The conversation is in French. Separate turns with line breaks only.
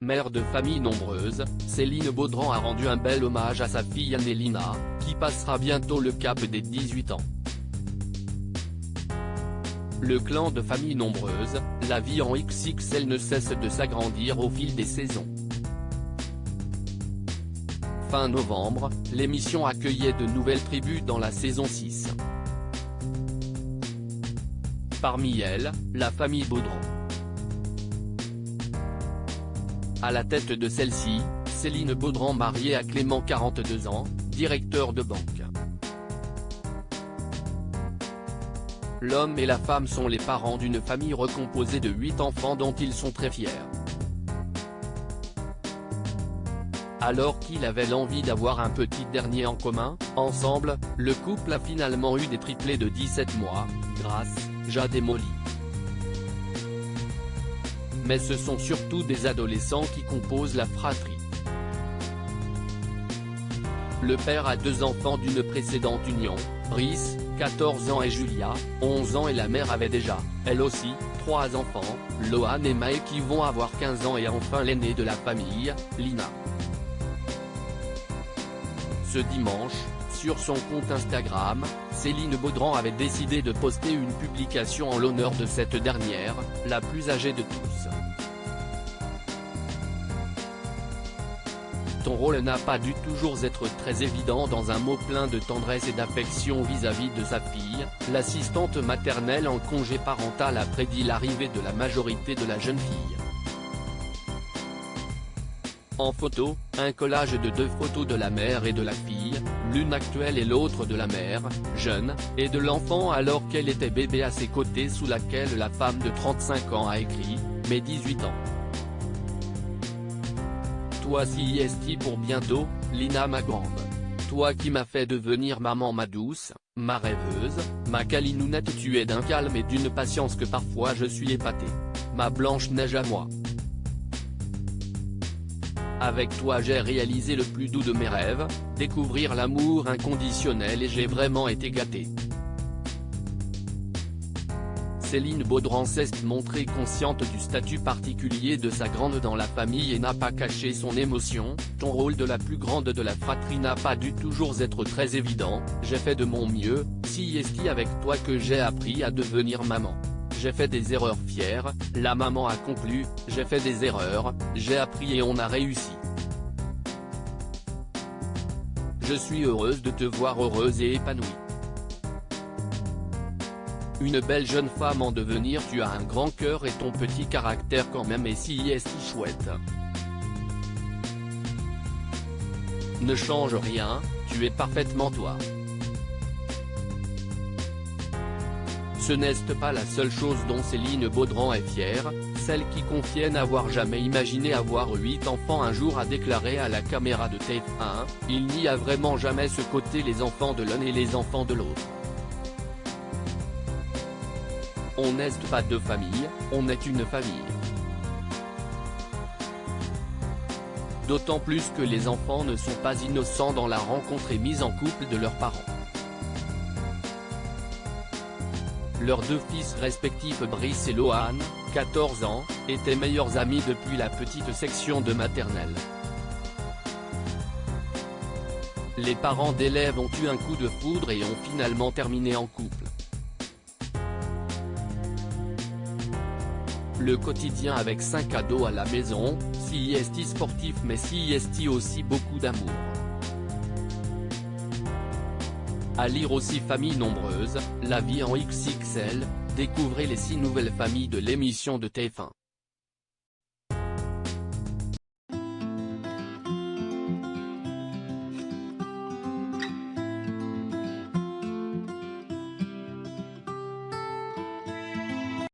Mère de famille nombreuse, Céline Baudran a rendu un bel hommage à sa fille aînée Lina, qui passera bientôt le cap des 18 ans. Le clan de famille nombreuse, la vie en XXL ne cesse de s'agrandir au fil des saisons. Fin novembre, l'émission accueillait de nouvelles tribus dans la saison 6. Parmi elles, la famille Baudran. À la tête de celle-ci, Céline Baudran mariée à Clément 42 ans, directeur de banque. L'homme et la femme sont les parents d'une famille recomposée de 8 enfants dont ils sont très fiers. Alors qu'il avait l'envie d'avoir un petit dernier en commun, ensemble, le couple a finalement eu des triplés de 17 mois, Grace, Jade et Molly. Mais ce sont surtout des adolescents qui composent la fratrie. Le père a 2 enfants d'une précédente union, Brice, 14 ans et Julia, 11 ans et la mère avait déjà, elle aussi, 3 enfants, Lohan et Mae qui vont avoir 15 ans et enfin l'aîné de la famille, Lina. Ce dimanche, sur son compte Instagram, Céline Baudran avait décidé de poster une publication en l'honneur de cette dernière, la plus âgée de tous. Ton rôle n'a pas dû toujours être très évident dans un mot plein de tendresse et d'affection vis-à-vis de sa fille, l'assistante maternelle en congé parental a prédit l'arrivée de la majorité de la jeune fille. En photo, un collage de 2 photos de la mère et de la fille, l'une actuelle et l'autre de la mère, jeune, et de l'enfant alors qu'elle était bébé à ses côtés sous laquelle la femme de 35 ans a écrit « Mes 18 ans ». Toi CIST pour bientôt, Lina ma grande. Toi qui m'as fait devenir maman ma douce, ma rêveuse, ma calinounette tu es d'un calme et d'une patience que parfois je suis épaté. Ma Blanche-Neige à moi. Avec toi j'ai réalisé le plus doux de mes rêves, découvrir l'amour inconditionnel et j'ai vraiment été gâté. Céline Baudran s'est montrée consciente du statut particulier de sa grande dans la famille et n'a pas caché son émotion. Ton rôle de la plus grande de la fratrie n'a pas dû toujours être très évident, j'ai fait de mon mieux, CIST avec toi que j'ai appris à devenir maman. J'ai fait des erreurs fières, la maman a conclu, j'ai fait des erreurs, j'ai appris et on a réussi. Je suis heureuse de te voir heureuse et épanouie. Une belle jeune femme en devenir, tu as un grand cœur et ton petit caractère quand même est si chouette. Ne change rien, tu es parfaitement toi. Ce n'est pas la seule chose dont Céline Baudran est fière, celle qui confiait n'avoir jamais imaginé avoir 8 enfants un jour a déclaré à la caméra de TF1, il n'y a vraiment jamais ce côté les enfants de l'un et les enfants de l'autre. On n'est pas 2 familles, on est une famille. D'autant plus que les enfants ne sont pas innocents dans la rencontre et mise en couple de leurs parents. Leurs 2 fils respectifs Brice et Lohan, 14 ans, étaient meilleurs amis depuis la petite section de maternelle. Les parents d'élèves ont eu un coup de foudre et ont finalement terminé en couple. Le quotidien avec 5 ados à la maison, CIST sportif mais CIST aussi beaucoup d'amour. À lire aussi Famille nombreuse, la vie en XXL, découvrez les 6 nouvelles familles de l'émission de TF1.